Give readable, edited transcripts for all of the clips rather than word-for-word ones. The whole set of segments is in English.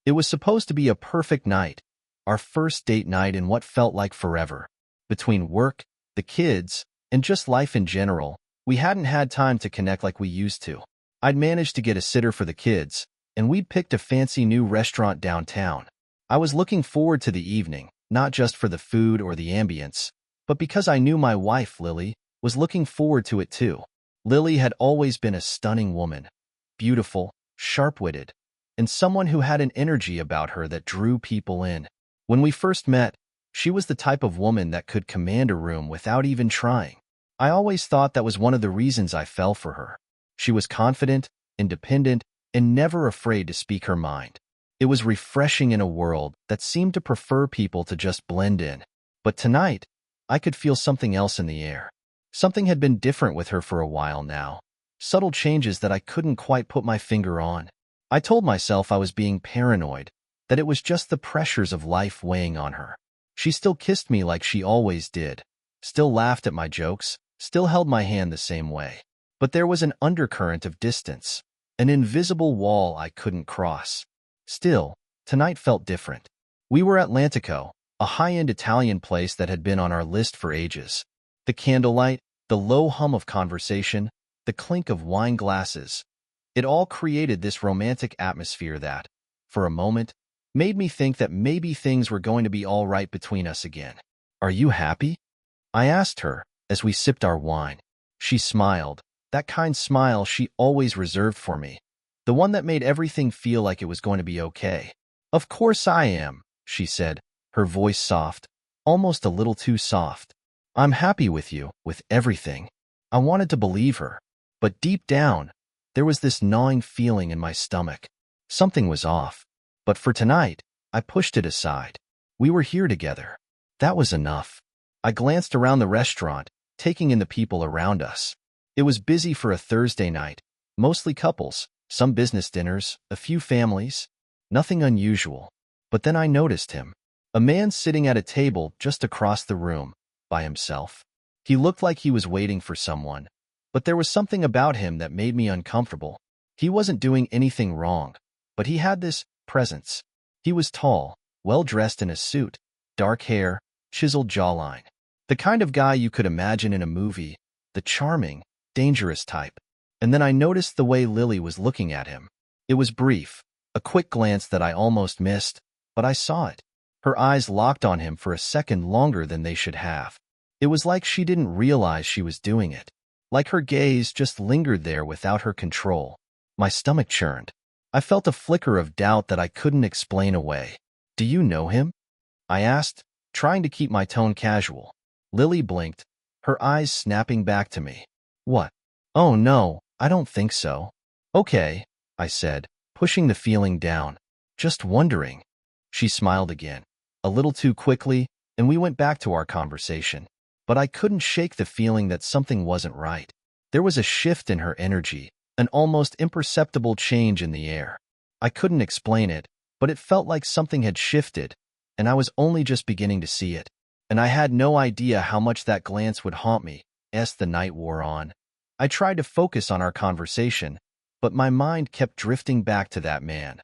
It was supposed to be a perfect night, our first date night in what felt like forever. Between work, the kids, and just life in general, we hadn't had time to connect like we used to. I'd managed to get a sitter for the kids, and we'd picked a fancy new restaurant downtown. I was looking forward to the evening, not just for the food or the ambience, but because I knew my wife, Lily, was looking forward to it too. Lily had always been a stunning woman, beautiful, sharp-witted, and someone who had an energy about her that drew people in. When we first met, she was the type of woman that could command a room without even trying. I always thought that was one of the reasons I fell for her. She was confident, independent, and never afraid to speak her mind. It was refreshing in a world that seemed to prefer people to just blend in. But tonight, I could feel something else in the air. Something had been different with her for a while now. Subtle changes that I couldn't quite put my finger on. I told myself I was being paranoid, that it was just the pressures of life weighing on her. She still kissed me like she always did, still laughed at my jokes, still held my hand the same way. But there was an undercurrent of distance, an invisible wall I couldn't cross. Still, tonight felt different. We were at Atlantico, a high-end Italian place that had been on our list for ages. The candlelight, the low hum of conversation, the clink of wine glasses, it all created this romantic atmosphere that, for a moment, made me think that maybe things were going to be all right between us again. "Are you happy?" I asked her as we sipped our wine. She smiled, that kind smile she always reserved for me, the one that made everything feel like it was going to be okay. "Of course I am," she said, her voice soft, almost a little too soft. "I'm happy with you, with everything." I wanted to believe her, but deep down, there was this gnawing feeling in my stomach. Something was off. But for tonight, I pushed it aside. We were here together. That was enough. I glanced around the restaurant, taking in the people around us. It was busy for a Thursday night, mostly couples, some business dinners, a few families. Nothing unusual. But then I noticed him. A man sitting at a table just across the room, by himself. He looked like he was waiting for someone, but there was something about him that made me uncomfortable. He wasn't doing anything wrong, but he had this presence. He was tall, well-dressed in a suit, dark hair, chiseled jawline. The kind of guy you could imagine in a movie, the charming, dangerous type. And then I noticed the way Lily was looking at him. It was brief, a quick glance that I almost missed, but I saw it. Her eyes locked on him for a second longer than they should have. It was like she didn't realize she was doing it. Like her gaze just lingered there without her control. My stomach churned. I felt a flicker of doubt that I couldn't explain away. "Do you know him?" I asked, trying to keep my tone casual. Lily blinked, her eyes snapping back to me. "What? Oh no, I don't think so." "Okay," I said, pushing the feeling down. "Just wondering." She smiled again, a little too quickly, and we went back to our conversation. But I couldn't shake the feeling that something wasn't right. There was a shift in her energy, an almost imperceptible change in the air. I couldn't explain it, but it felt like something had shifted, and I was only just beginning to see it. And I had no idea how much that glance would haunt me as the night wore on. I tried to focus on our conversation, but my mind kept drifting back to that man.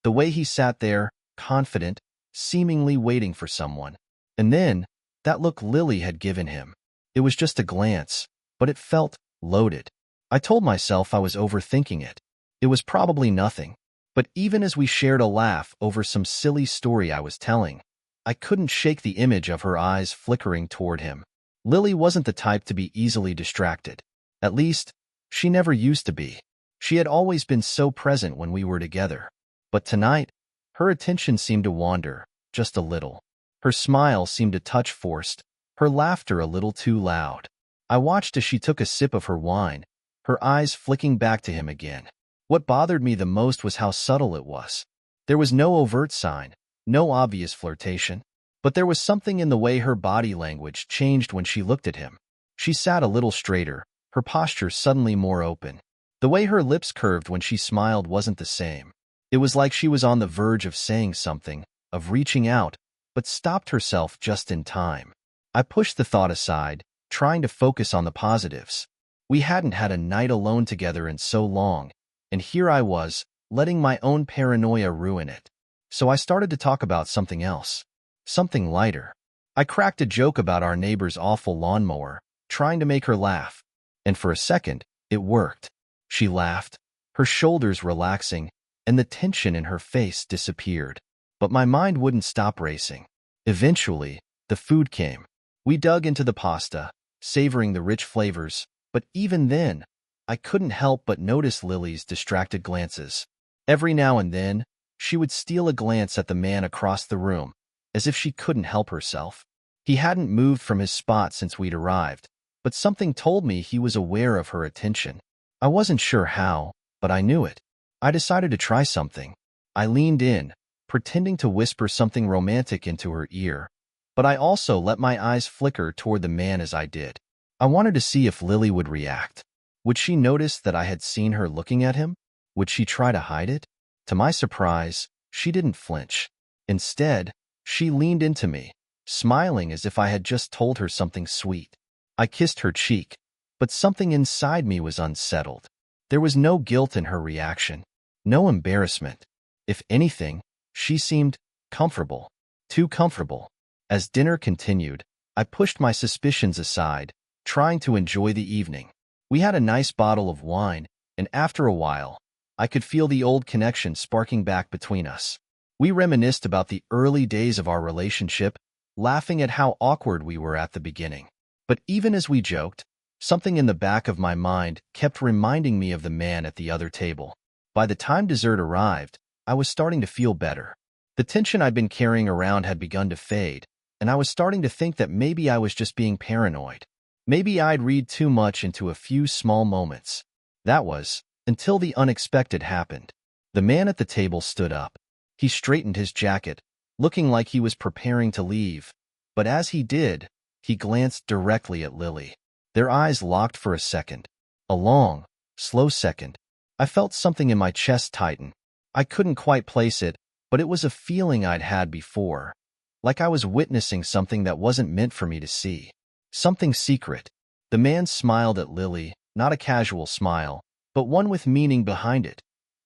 The way he sat there, confident, seemingly waiting for someone. And then, that look Lily had given him. It was just a glance, but it felt loaded. I told myself I was overthinking it. It was probably nothing. But even as we shared a laugh over some silly story I was telling, I couldn't shake the image of her eyes flickering toward him. Lily wasn't the type to be easily distracted. At least, she never used to be. She had always been so present when we were together. But tonight, her attention seemed to wander, just a little. Her smile seemed a touch forced, her laughter a little too loud. I watched as she took a sip of her wine, her eyes flicking back to him again. What bothered me the most was how subtle it was. There was no overt sign, no obvious flirtation, but there was something in the way her body language changed when she looked at him. She sat a little straighter, her posture suddenly more open. The way her lips curved when she smiled wasn't the same. It was like she was on the verge of saying something, of reaching out, but stopped herself just in time. I pushed the thought aside, trying to focus on the positives. We hadn't had a night alone together in so long, and here I was, letting my own paranoia ruin it. So I started to talk about something else. Something lighter. I cracked a joke about our neighbor's awful lawnmower, trying to make her laugh. And for a second, it worked. She laughed, her shoulders relaxing, and the tension in her face disappeared. But my mind wouldn't stop racing. Eventually, the food came. We dug into the pasta, savoring the rich flavors, but even then, I couldn't help but notice Lily's distracted glances. Every now and then, she would steal a glance at the man across the room, as if she couldn't help herself. He hadn't moved from his spot since we'd arrived, but something told me he was aware of her attention. I wasn't sure how, but I knew it. I decided to try something. I leaned in, pretending to whisper something romantic into her ear, but I also let my eyes flicker toward the man as I did. I wanted to see if Lily would react. Would she notice that I had seen her looking at him? Would she try to hide it? To my surprise, she didn't flinch. Instead, she leaned into me, smiling as if I had just told her something sweet. I kissed her cheek, but something inside me was unsettled. There was no guilt in her reaction, no embarrassment. If anything, she seemed comfortable, too comfortable. As dinner continued, I pushed my suspicions aside, trying to enjoy the evening. We had a nice bottle of wine, and after a while, I could feel the old connection sparking back between us. We reminisced about the early days of our relationship, laughing at how awkward we were at the beginning. But even as we joked, something in the back of my mind kept reminding me of the man at the other table. By the time dessert arrived, I was starting to feel better. The tension I'd been carrying around had begun to fade, and I was starting to think that maybe I was just being paranoid. Maybe I'd read too much into a few small moments. That was, until the unexpected happened. The man at the table stood up. He straightened his jacket, looking like he was preparing to leave. But as he did, he glanced directly at Lily. Their eyes locked for a second. A long, slow second. I felt something in my chest tighten. I couldn't quite place it, but it was a feeling I'd had before. Like I was witnessing something that wasn't meant for me to see. Something secret. The man smiled at Lily, not a casual smile, but one with meaning behind it.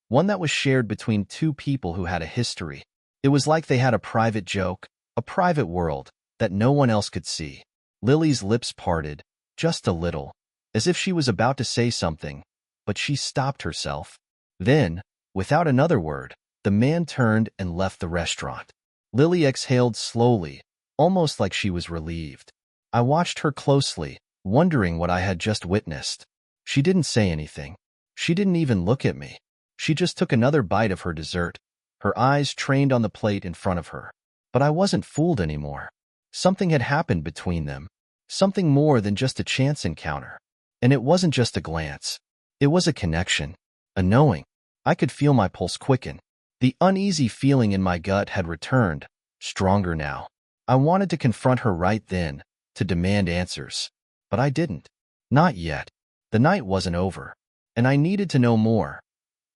One that was shared between two people who had a history. It was like they had a private joke, a private world, that no one else could see. Lily's lips parted, just a little, as if she was about to say something, but she stopped herself. Then, without another word, the man turned and left the restaurant. Lily exhaled slowly, almost like she was relieved. I watched her closely, wondering what I had just witnessed. She didn't say anything. She didn't even look at me. She just took another bite of her dessert, her eyes trained on the plate in front of her. But I wasn't fooled anymore. Something had happened between them. Something more than just a chance encounter. And it wasn't just a glance. It was a connection, a knowing. I could feel my pulse quicken. The uneasy feeling in my gut had returned, stronger now. I wanted to confront her right then, to demand answers. But I didn't. Not yet. The night wasn't over. And I needed to know more.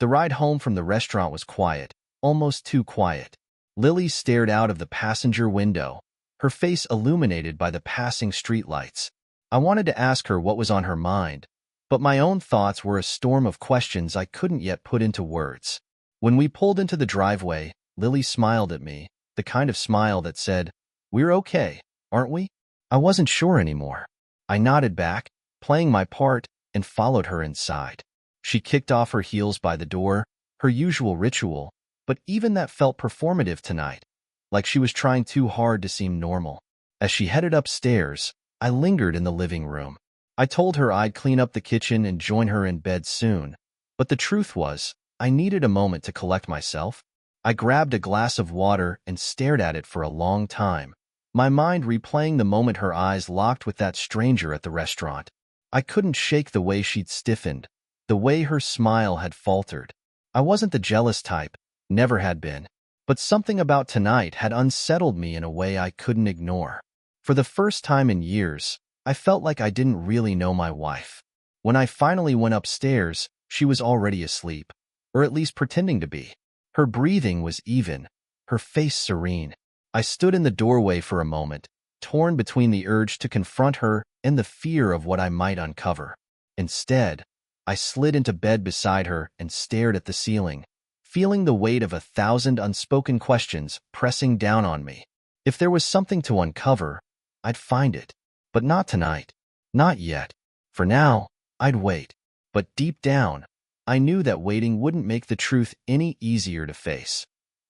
The ride home from the restaurant was quiet, almost too quiet. Lily stared out of the passenger window, her face illuminated by the passing streetlights. I wanted to ask her what was on her mind, but my own thoughts were a storm of questions I couldn't yet put into words. When we pulled into the driveway, Lily smiled at me, the kind of smile that said, "We're okay, aren't we?" I wasn't sure anymore. I nodded back, playing my part, and followed her inside. She kicked off her heels by the door, her usual ritual, but even that felt performative tonight, like she was trying too hard to seem normal. As she headed upstairs, I lingered in the living room. I told her I'd clean up the kitchen and join her in bed soon, but the truth was, I needed a moment to collect myself. I grabbed a glass of water and stared at it for a long time, my mind replaying the moment her eyes locked with that stranger at the restaurant. I couldn't shake the way she'd stiffened, the way her smile had faltered. I wasn't the jealous type, never had been, but something about tonight had unsettled me in a way I couldn't ignore. For the first time in years, I felt like I didn't really know my wife. When I finally went upstairs, she was already asleep, or at least pretending to be. Her breathing was even, her face serene. I stood in the doorway for a moment, torn between the urge to confront her and the fear of what I might uncover. Instead, I slid into bed beside her and stared at the ceiling, feeling the weight of 1,000 unspoken questions pressing down on me. If there was something to uncover, I'd find it. But not tonight. Not yet. For now, I'd wait. But deep down, I knew that waiting wouldn't make the truth any easier to face.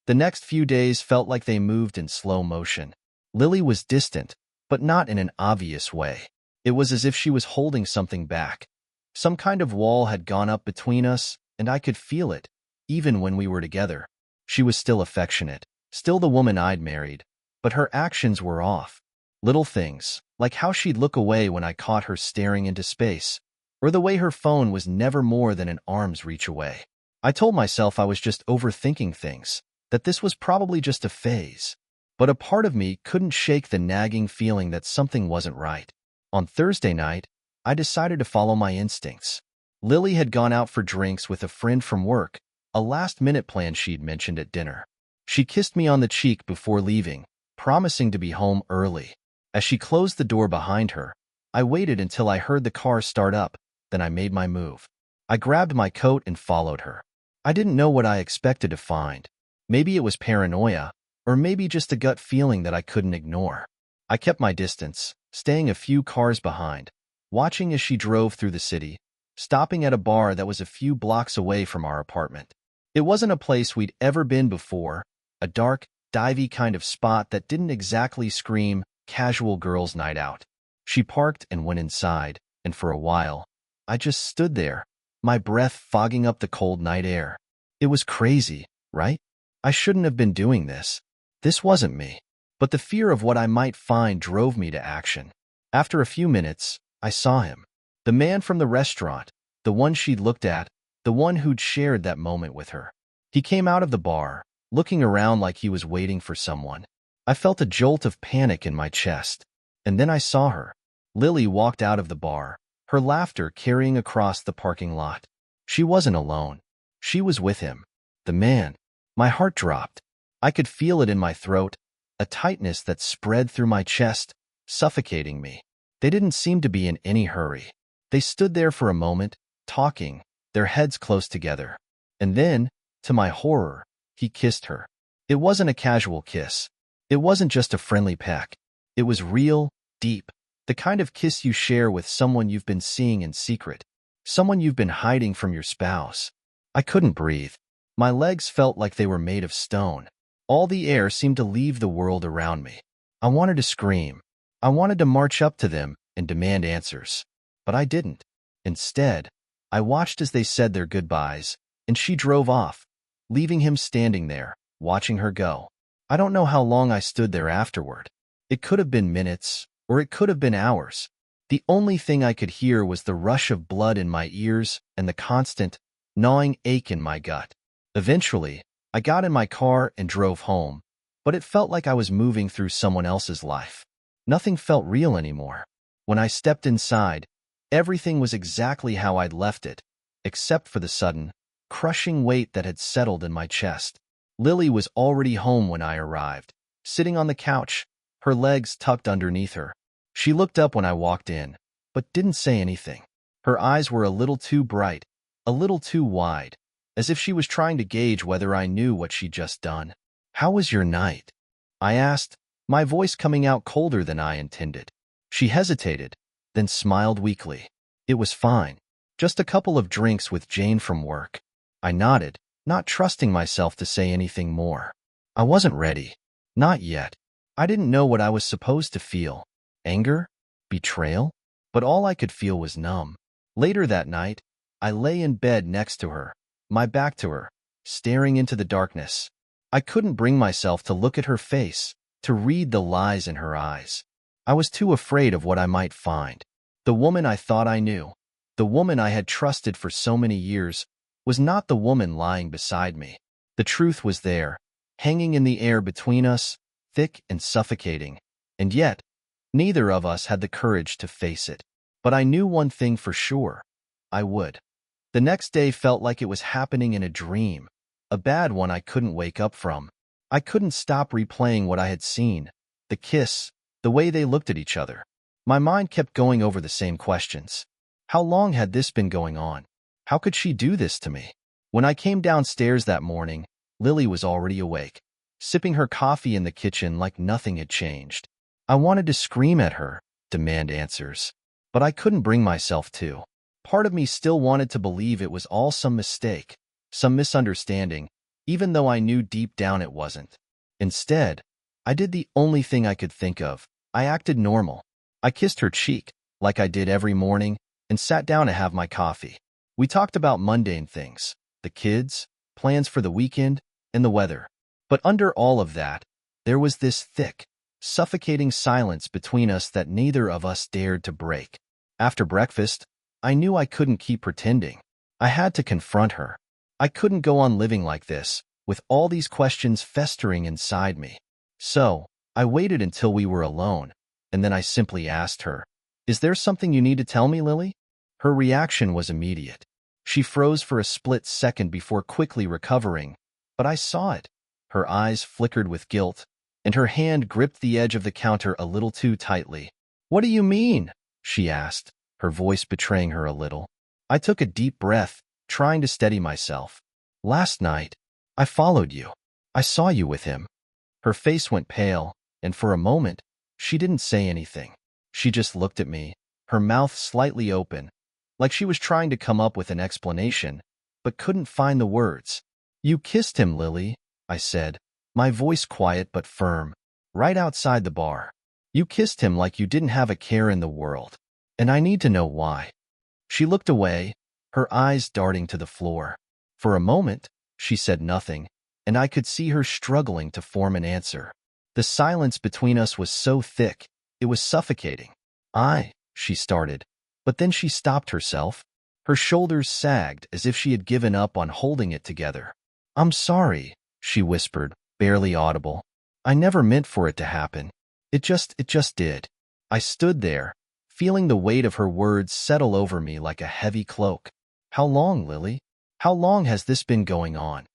The next few days felt like they moved in slow motion. Lily was distant, but not in an obvious way. It was as if she was holding something back. Some kind of wall had gone up between us, and I could feel it, even when we were together. She was still affectionate, still the woman I'd married, but her actions were off. Little things, like how she'd look away when I caught her staring into space, or the way her phone was never more than an arm's reach away. I told myself I was just overthinking things, that this was probably just a phase. But a part of me couldn't shake the nagging feeling that something wasn't right. On Thursday night, I decided to follow my instincts. Lily had gone out for drinks with a friend from work, a last-minute plan she'd mentioned at dinner. She kissed me on the cheek before leaving, promising to be home early. As she closed the door behind her, I waited until I heard the car start up, then I made my move. I grabbed my coat and followed her. I didn't know what I expected to find. Maybe it was paranoia, or maybe just a gut feeling that I couldn't ignore. I kept my distance, staying a few cars behind, watching as she drove through the city, stopping at a bar that was a few blocks away from our apartment. It wasn't a place we'd ever been before, a dark, divey kind of spot that didn't exactly scream casual girls' night out. She parked and went inside, and for a while, I just stood there, my breath fogging up the cold night air. It was crazy, right? I shouldn't have been doing this. This wasn't me. But the fear of what I might find drove me to action. After a few minutes, I saw him. The man from the restaurant, the one she'd looked at, the one who'd shared that moment with her. He came out of the bar, looking around like he was waiting for someone. I felt a jolt of panic in my chest. And then I saw her. Lily walked out of the bar, her laughter carrying across the parking lot. She wasn't alone. She was with him. The man. My heart dropped. I could feel it in my throat, a tightness that spread through my chest, suffocating me. They didn't seem to be in any hurry. They stood there for a moment, talking, their heads close together. And then, to my horror, he kissed her. It wasn't a casual kiss. It wasn't just a friendly peck. It was real, deep, the kind of kiss you share with someone you've been seeing in secret, someone you've been hiding from your spouse. I couldn't breathe. My legs felt like they were made of stone. All the air seemed to leave the world around me. I wanted to scream. I wanted to march up to them and demand answers. But I didn't. Instead, I watched as they said their goodbyes, and she drove off, leaving him standing there, watching her go. I don't know how long I stood there afterward. It could have been minutes, or it could have been hours. The only thing I could hear was the rush of blood in my ears and the constant, gnawing ache in my gut. Eventually, I got in my car and drove home, but it felt like I was moving through someone else's life. Nothing felt real anymore. When I stepped inside, everything was exactly how I'd left it, except for the sudden, crushing weight that had settled in my chest. Lily was already home when I arrived, sitting on the couch, her legs tucked underneath her. She looked up when I walked in, but didn't say anything. Her eyes were a little too bright, a little too wide, as if she was trying to gauge whether I knew what she'd just done. "How was your night?" I asked, my voice coming out colder than I intended. She hesitated, then smiled weakly. "It was fine. Just a couple of drinks with Jane from work." I nodded, not trusting myself to say anything more. I wasn't ready. Not yet. I didn't know what I was supposed to feel. Anger? Betrayal? But all I could feel was numb. Later that night, I lay in bed next to her, my back to her, staring into the darkness. I couldn't bring myself to look at her face, to read the lies in her eyes. I was too afraid of what I might find. The woman I thought I knew, the woman I had trusted for so many years, was not the woman lying beside me. The truth was there, hanging in the air between us, thick and suffocating, and yet, neither of us had the courage to face it. But I knew one thing for sure. I would. The next day felt like it was happening in a dream, a bad one I couldn't wake up from. I couldn't stop replaying what I had seen, the kiss, the way they looked at each other. My mind kept going over the same questions. How long had this been going on? How could she do this to me? When I came downstairs that morning, Lily was already awake, sipping her coffee in the kitchen like nothing had changed. I wanted to scream at her, demand answers, but I couldn't bring myself to. Part of me still wanted to believe it was all some mistake, some misunderstanding, even though I knew deep down it wasn't. Instead, I did the only thing I could think of. I acted normal. I kissed her cheek, like I did every morning, and sat down to have my coffee. We talked about mundane things, the kids, plans for the weekend, and the weather. But under all of that, there was this thick, suffocating silence between us that neither of us dared to break. After breakfast, I knew I couldn't keep pretending. I had to confront her. I couldn't go on living like this, with all these questions festering inside me. So, I waited until we were alone, and then I simply asked her, "Is there something you need to tell me, Lily?" Her reaction was immediate. She froze for a split second before quickly recovering, but I saw it. Her eyes flickered with guilt, and her hand gripped the edge of the counter a little too tightly. "What do you mean?" she asked, her voice betraying her a little. I took a deep breath, trying to steady myself. "Last night, I followed you. I saw you with him." Her face went pale, and for a moment, she didn't say anything. She just looked at me, her mouth slightly open, like she was trying to come up with an explanation, but couldn't find the words. "You kissed him, Lily," I said, my voice quiet but firm, "right outside the bar. You kissed him like you didn't have a care in the world, and I need to know why." She looked away, her eyes darting to the floor. For a moment, she said nothing, and I could see her struggling to form an answer. The silence between us was so thick, it was suffocating. She started, but then she stopped herself. Her shoulders sagged as if she had given up on holding it together. "I'm sorry," she whispered, barely audible. "I never meant for it to happen. It just did." I stood there, feeling the weight of her words settle over me like a heavy cloak. "How long, Lily? How long has this been going on?"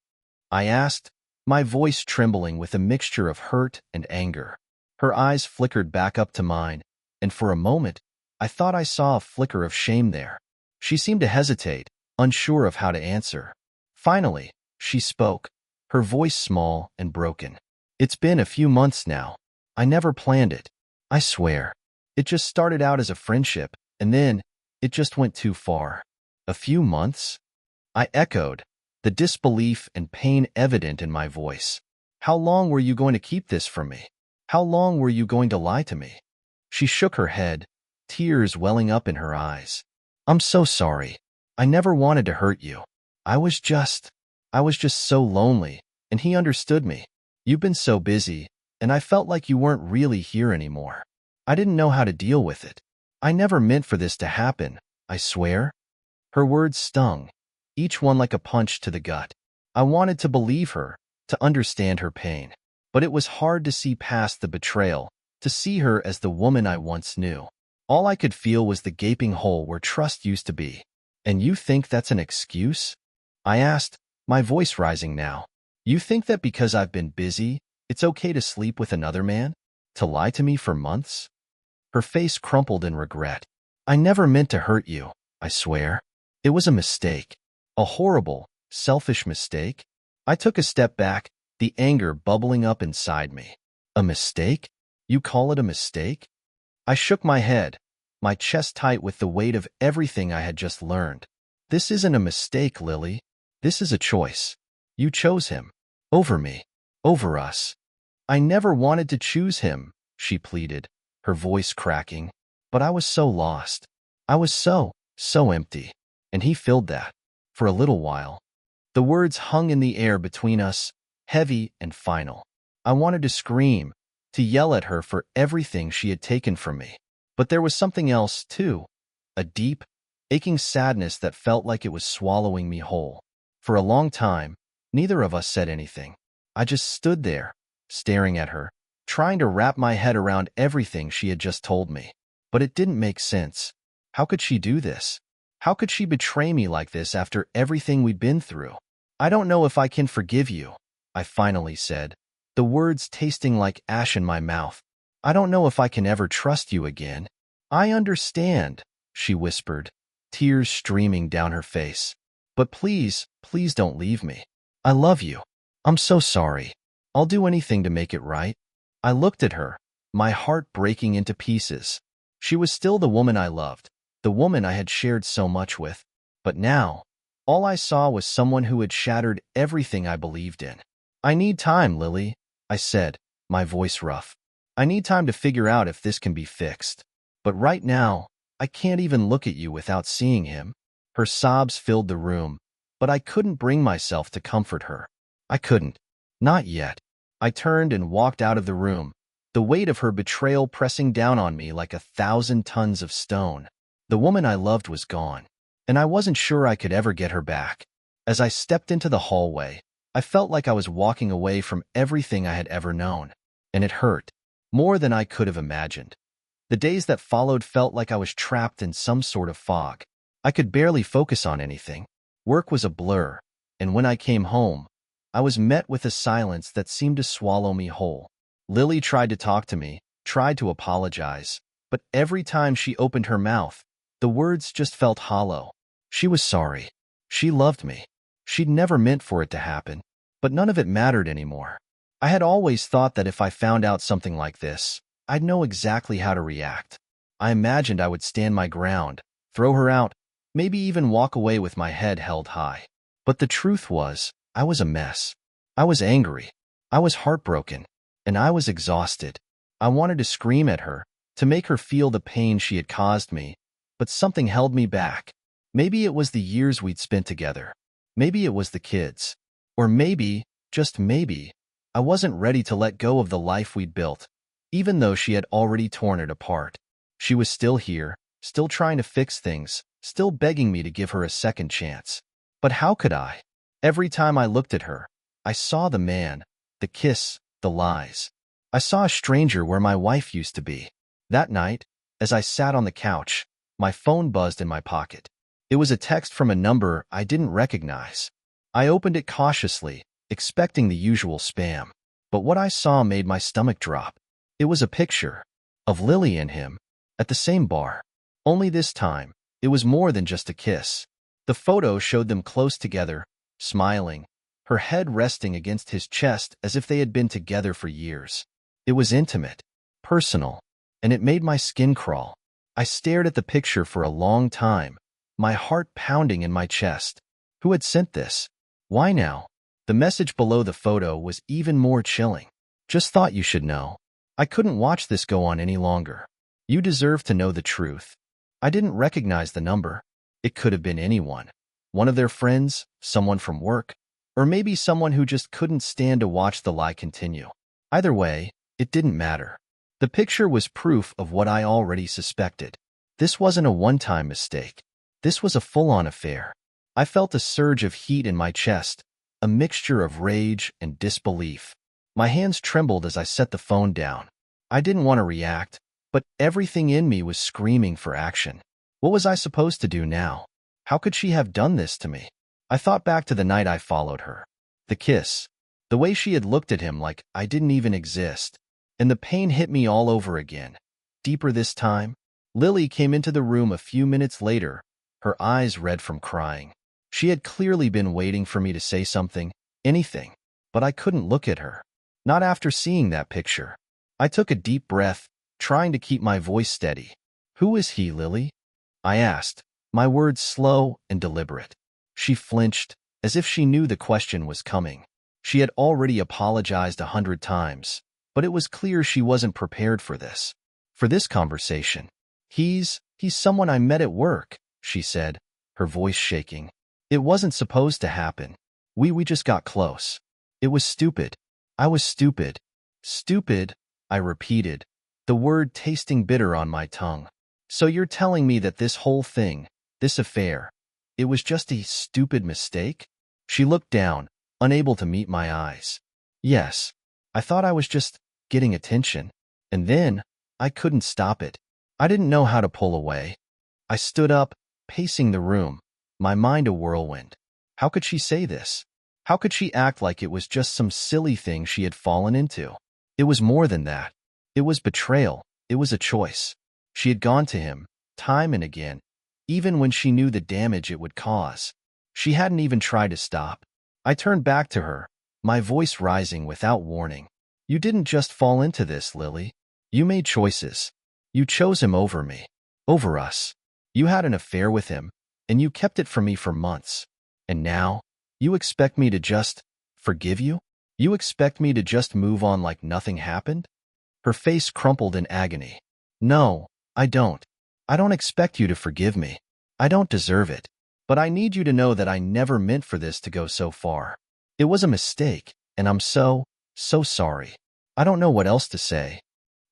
I asked, my voice trembling with a mixture of hurt and anger. Her eyes flickered back up to mine, and for a moment, I thought I saw a flicker of shame there. She seemed to hesitate, unsure of how to answer. Finally, she spoke, her voice small and broken. "It's been a few months now. I never planned it. I swear. It just started out as a friendship, and then it just went too far." "A few months?" I echoed, the disbelief and pain evident in my voice. "How long were you going to keep this from me? How long were you going to lie to me?" She shook her head, tears welling up in her eyes. "I'm so sorry. I never wanted to hurt you. I was just so lonely, and he understood me. You've been so busy, and I felt like you weren't really here anymore. I didn't know how to deal with it. I never meant for this to happen, I swear." Her words stung, each one like a punch to the gut. I wanted to believe her, to understand her pain. But it was hard to see past the betrayal, to see her as the woman I once knew. All I could feel was the gaping hole where trust used to be. "And you think that's an excuse?" I asked, my voice rising now. "You think that because I've been busy, it's okay to sleep with another man? To lie to me for months?" Her face crumpled in regret. "I never meant to hurt you, I swear. It was a mistake. A horrible, selfish mistake." I took a step back, the anger bubbling up inside me. "A mistake? You call it a mistake?" I shook my head, my chest tight with the weight of everything I had just learned. "This isn't a mistake, Lily. This is a choice. You chose him. Over me. Over us." "I never wanted to choose him," she pleaded, her voice cracking. "But I was so lost. I was so empty. And he filled that. For a little while." The words hung in the air between us, heavy and final. I wanted to scream, to yell at her for everything she had taken from me. But there was something else, too. A deep, aching sadness that felt like it was swallowing me whole. For a long time, neither of us said anything. I just stood there, staring at her, trying to wrap my head around everything she had just told me. But it didn't make sense. How could she do this? How could she betray me like this after everything we'd been through? "I don't know if I can forgive you," I finally said, the words tasting like ash in my mouth. "I don't know if I can ever trust you again." "I understand," she whispered, tears streaming down her face. But please, please don't leave me. I love you. I'm so sorry. I'll do anything to make it right. I looked at her, my heart breaking into pieces. She was still the woman I loved, the woman I had shared so much with. But now, all I saw was someone who had shattered everything I believed in. I need time, Lily, I said, my voice rough. I need time to figure out if this can be fixed. But right now, I can't even look at you without seeing him. Her sobs filled the room, but I couldn't bring myself to comfort her. I couldn't. Not yet. I turned and walked out of the room, the weight of her betrayal pressing down on me like 1,000 tons of stone. The woman I loved was gone, and I wasn't sure I could ever get her back. As I stepped into the hallway, I felt like I was walking away from everything I had ever known, and it hurt, more than I could have imagined. The days that followed felt like I was trapped in some sort of fog. I could barely focus on anything. Work was a blur, and when I came home, I was met with a silence that seemed to swallow me whole. Lily tried to talk to me, tried to apologize, but every time she opened her mouth, the words just felt hollow. She was sorry. She loved me. She'd never meant for it to happen, but none of it mattered anymore. I had always thought that if I found out something like this, I'd know exactly how to react. I imagined I would stand my ground, throw her out, maybe even walk away with my head held high. But the truth was, I was a mess. I was angry. I was heartbroken. And I was exhausted. I wanted to scream at her, to make her feel the pain she had caused me, but something held me back. Maybe it was the years we'd spent together. Maybe it was the kids. Or maybe, just maybe, I wasn't ready to let go of the life we'd built, even though she had already torn it apart. She was still here, still trying to fix things, still begging me to give her a second chance. But how could I? Every time I looked at her, I saw the man, the kiss, the lies. I saw a stranger where my wife used to be. That night, as I sat on the couch, my phone buzzed in my pocket. It was a text from a number I didn't recognize. I opened it cautiously, expecting the usual spam. But what I saw made my stomach drop. It was a picture of Lily and him at the same bar. Only this time, it was more than just a kiss. The photo showed them close together, smiling, her head resting against his chest as if they had been together for years. It was intimate, personal, and it made my skin crawl. I stared at the picture for a long time, my heart pounding in my chest. Who had sent this? Why now? The message below the photo was even more chilling. Just thought you should know. I couldn't watch this go on any longer. You deserve to know the truth. I didn't recognize the number. It could have been anyone. One of their friends, someone from work, or maybe someone who just couldn't stand to watch the lie continue. Either way, it didn't matter. The picture was proof of what I already suspected. This wasn't a one-time mistake. This was a full-on affair. I felt a surge of heat in my chest, a mixture of rage and disbelief. My hands trembled as I set the phone down. I didn't want to react, but everything in me was screaming for action. What was I supposed to do now? How could she have done this to me? I thought back to the night I followed her. The kiss. The way she had looked at him like I didn't even exist. And the pain hit me all over again. Deeper this time. Lily came into the room a few minutes later, her eyes red from crying. She had clearly been waiting for me to say something, anything. But I couldn't look at her. Not after seeing that picture. I took a deep breath, trying to keep my voice steady. Who is he, Lily? I asked, my words slow and deliberate. She flinched, as if she knew the question was coming. She had already apologized 100 times, but it was clear she wasn't prepared for this conversation. He's someone I met at work, she said, her voice shaking. It wasn't supposed to happen. We just got close. It was stupid. I was stupid. Stupid, I repeated, the word tasting bitter on my tongue. So you're telling me that this whole thing, this affair, it was just a stupid mistake? She looked down, unable to meet my eyes. Yes, I thought I was just getting attention, and then I couldn't stop it. I didn't know how to pull away. I stood up, pacing the room, my mind a whirlwind. How could she say this? How could she act like it was just some silly thing she had fallen into? It was more than that. It was betrayal. It was a choice. She had gone to him, time and again, even when she knew the damage it would cause. She hadn't even tried to stop. I turned back to her, my voice rising without warning. You didn't just fall into this, Lily. You made choices. You chose him over me. Over us. You had an affair with him, and you kept it from me for months. And now, you expect me to just forgive you? You expect me to just move on like nothing happened? Her face crumpled in agony. No, I don't. I don't expect you to forgive me. I don't deserve it. But I need you to know that I never meant for this to go so far. It was a mistake, and I'm so sorry. I don't know what else to say.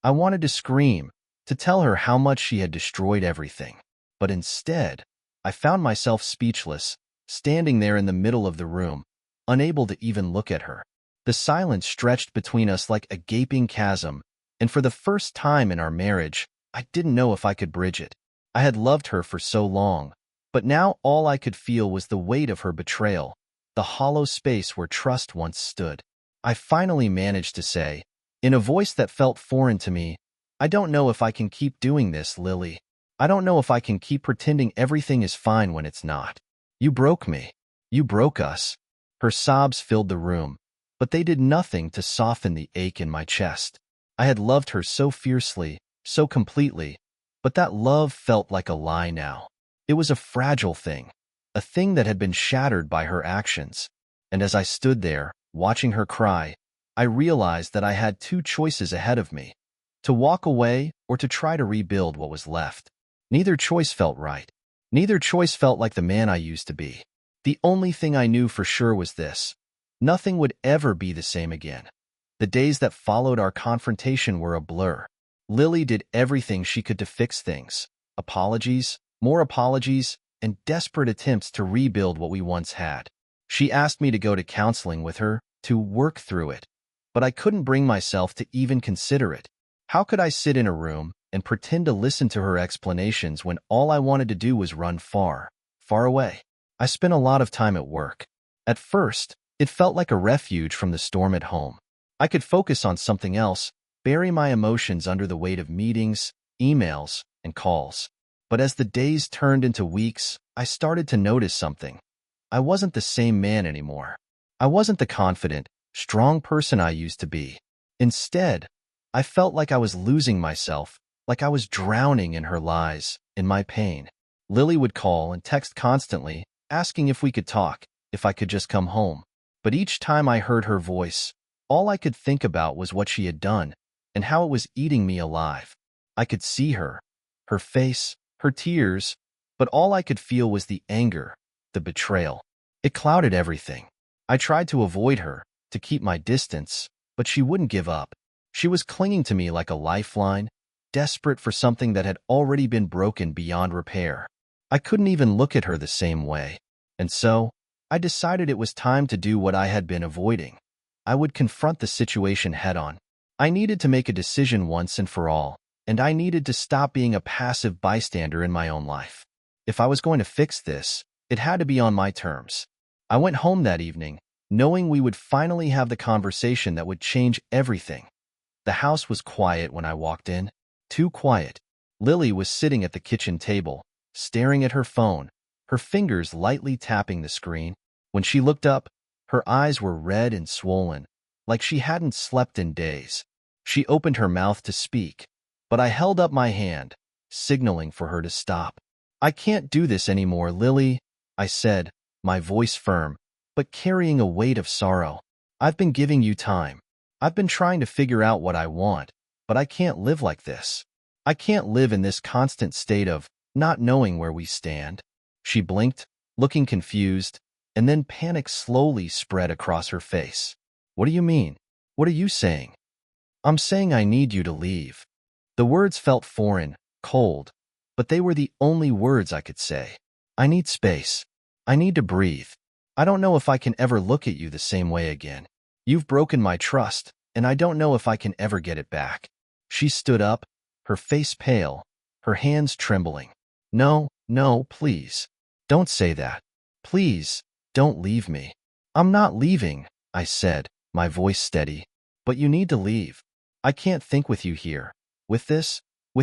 I wanted to scream, to tell her how much she had destroyed everything. But instead, I found myself speechless, standing there in the middle of the room, unable to even look at her. The silence stretched between us like a gaping chasm, and for the first time in our marriage, I didn't know if I could bridge it. I had loved her for so long, but now all I could feel was the weight of her betrayal, the hollow space where trust once stood. I finally managed to say, in a voice that felt foreign to me, I don't know if I can keep doing this, Lily. I don't know if I can keep pretending everything is fine when it's not. You broke me. You broke us. Her sobs filled the room, but they did nothing to soften the ache in my chest. I had loved her so fiercely, so completely, but that love felt like a lie now. It was a fragile thing, a thing that had been shattered by her actions. And as I stood there, watching her cry, I realized that I had two choices ahead of me, to walk away or to try to rebuild what was left. Neither choice felt right. Neither choice felt like the man I used to be. The only thing I knew for sure was this: nothing would ever be the same again. The days that followed our confrontation were a blur. Lily did everything she could to fix things. Apologies, more apologies, and desperate attempts to rebuild what we once had. She asked me to go to counseling with her, to work through it. But I couldn't bring myself to even consider it. How could I sit in a room and pretend to listen to her explanations when all I wanted to do was run far, far away? I spent a lot of time at work. At first, it felt like a refuge from the storm at home. I could focus on something else, bury my emotions under the weight of meetings, emails, and calls. But as the days turned into weeks, I started to notice something. I wasn't the same man anymore. I wasn't the confident, strong person I used to be. Instead, I felt like I was losing myself, like I was drowning in her lies, in my pain. Lily would call and text constantly, asking if we could talk, if I could just come home. But each time I heard her voice, all I could think about was what she had done and how it was eating me alive. I could see her face, her tears, but all I could feel was the anger, the betrayal. It clouded everything. I tried to avoid her, to keep my distance, but she wouldn't give up. She was clinging to me like a lifeline, desperate for something that had already been broken beyond repair. I couldn't even look at her the same way. And so, I decided it was time to do what I had been avoiding. I would confront the situation head-on. I needed to make a decision once and for all, and I needed to stop being a passive bystander in my own life. If I was going to fix this, it had to be on my terms. I went home that evening, knowing we would finally have the conversation that would change everything. The house was quiet when I walked in. Too quiet. Lily was sitting at the kitchen table, staring at her phone, her fingers lightly tapping the screen. When she looked up, her eyes were red and swollen, like she hadn't slept in days. She opened her mouth to speak, but I held up my hand, signaling for her to stop. I can't do this anymore, Lily, I said, my voice firm, but carrying a weight of sorrow. I've been giving you time. I've been trying to figure out what I want, but I can't live like this. I can't live in this constant state of not knowing where we stand. She blinked, looking confused, and then panic slowly spread across her face. What do you mean? What are you saying? I'm saying I need you to leave. The words felt foreign, cold, but they were the only words I could say. I need space. I need to breathe. I don't know if I can ever look at you the same way again. You've broken my trust, and I don't know if I can ever get it back. She stood up, her face pale, her hands trembling. No, please. Don't say that. Please, don't leave me. I'm not leaving, I said, my voice steady. But you need to leave. I can't think with you here. With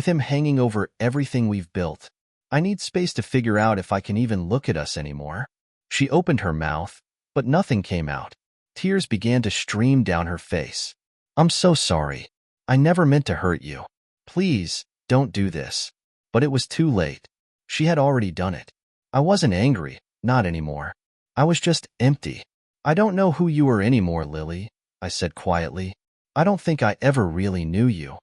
him hanging over everything we've built. I need space to figure out if I can even look at us anymore. She opened her mouth, but nothing came out. Tears began to stream down her face. I'm so sorry. I never meant to hurt you. Please, don't do this. But it was too late. She had already done it. I wasn't angry, not anymore. I was just empty. I don't know who you are anymore, Lily, I said quietly. I don't think I ever really knew you.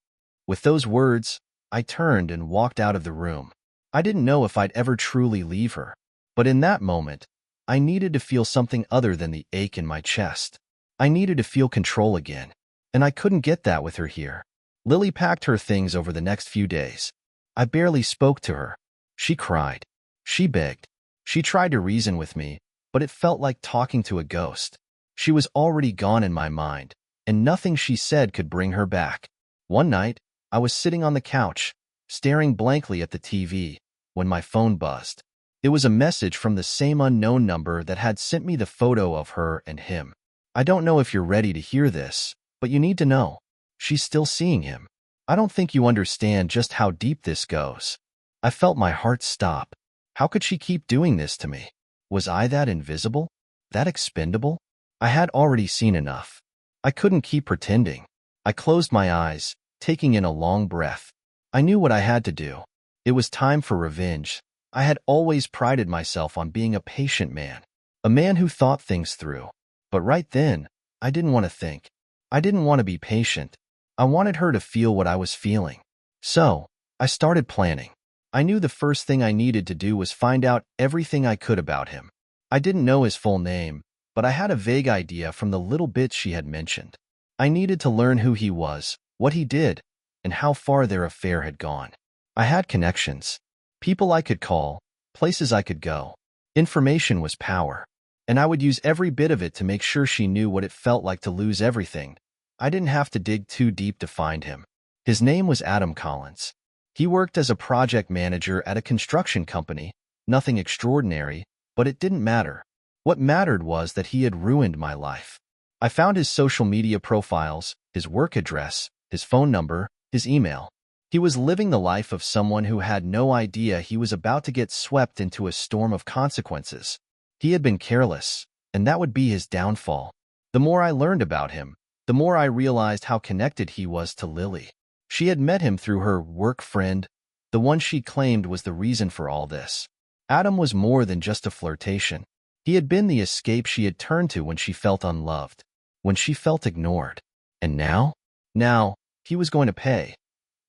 With those words, I turned and walked out of the room. I didn't know if I'd ever truly leave her. But in that moment, I needed to feel something other than the ache in my chest. I needed to feel control again, and I couldn't get that with her here. Lily packed her things over the next few days. I barely spoke to her. She cried. She begged. She tried to reason with me, but it felt like talking to a ghost. She was already gone in my mind, and nothing she said could bring her back. One night, I was sitting on the couch, staring blankly at the TV, when my phone buzzed. It was a message from the same unknown number that had sent me the photo of her and him. I don't know if you're ready to hear this, but you need to know. She's still seeing him. I don't think you understand just how deep this goes. I felt my heart stop. How could she keep doing this to me? Was I that invisible? That expendable? I had already seen enough. I couldn't keep pretending. I closed my eyes, taking in a long breath. I knew what I had to do. It was time for revenge. I had always prided myself on being a patient man, a man who thought things through. But right then, I didn't want to think. I didn't want to be patient. I wanted her to feel what I was feeling. So, I started planning. I knew the first thing I needed to do was find out everything I could about him. I didn't know his full name, but I had a vague idea from the little bits she had mentioned. I needed to learn who he was, what he did, and how far their affair had gone. I had connections. People I could call, places I could go. Information was power, and I would use every bit of it to make sure she knew what it felt like to lose everything. I didn't have to dig too deep to find him. His name was Adam Collins. He worked as a project manager at a construction company, nothing extraordinary, but it didn't matter. What mattered was that he had ruined my life. I found his social media profiles, his work address, his phone number, his email. He was living the life of someone who had no idea he was about to get swept into a storm of consequences. He had been careless, and that would be his downfall. The more I learned about him, the more I realized how connected he was to Lily. She had met him through her work friend, the one she claimed was the reason for all this. Adam was more than just a flirtation. He had been the escape she had turned to when she felt unloved, when she felt ignored. And now? Now, he was going to pay.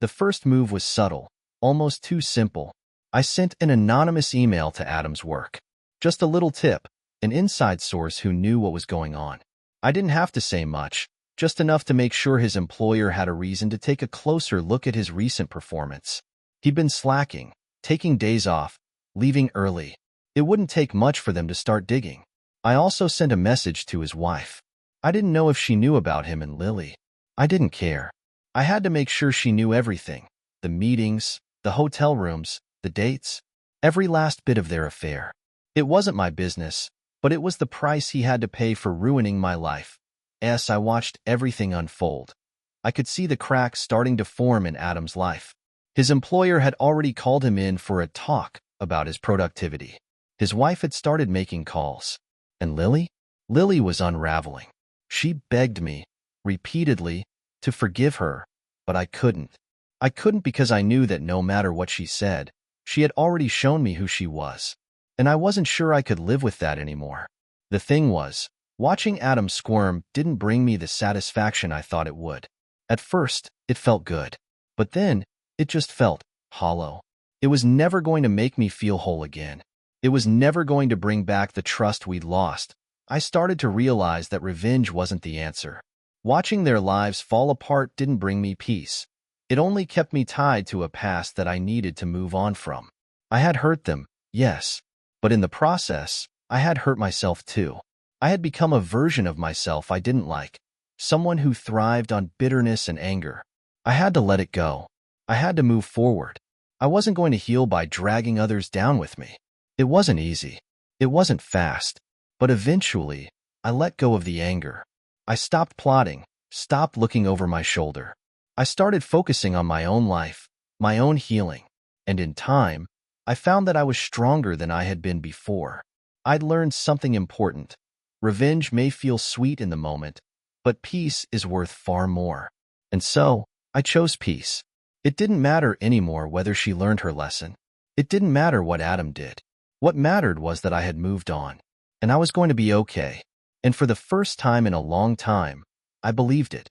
The first move was subtle, almost too simple. I sent an anonymous email to Adam's work. Just a little tip, an inside source who knew what was going on. I didn't have to say much, just enough to make sure his employer had a reason to take a closer look at his recent performance. He'd been slacking, taking days off, leaving early. It wouldn't take much for them to start digging. I also sent a message to his wife. I didn't know if she knew about him and Lily. I didn't care. I had to make sure she knew everything. The meetings, the hotel rooms, the dates, every last bit of their affair. It wasn't my business, but it was the price he had to pay for ruining my life. As I watched everything unfold, I could see the cracks starting to form in Adam's life. His employer had already called him in for a talk about his productivity. His wife had started making calls. And Lily? Lily was unraveling. She begged me, repeatedly, to forgive her, but I couldn't. I couldn't because I knew that no matter what she said, she had already shown me who she was. And I wasn't sure I could live with that anymore. The thing was, watching Adam squirm didn't bring me the satisfaction I thought it would. At first, it felt good. But then, it just felt hollow. It was never going to make me feel whole again. It was never going to bring back the trust we'd lost. I started to realize that revenge wasn't the answer. Watching their lives fall apart didn't bring me peace. It only kept me tied to a past that I needed to move on from. I had hurt them, yes, but in the process, I had hurt myself too. I had become a version of myself I didn't like, someone who thrived on bitterness and anger. I had to let it go. I had to move forward. I wasn't going to heal by dragging others down with me. It wasn't easy. It wasn't fast. But eventually, I let go of the anger. I stopped plotting, stopped looking over my shoulder. I started focusing on my own life, my own healing. And in time, I found that I was stronger than I had been before. I'd learned something important. Revenge may feel sweet in the moment, but peace is worth far more. And so, I chose peace. It didn't matter anymore whether she learned her lesson. It didn't matter what Adam did. What mattered was that I had moved on, and I was going to be okay. And for the first time in a long time, I believed it.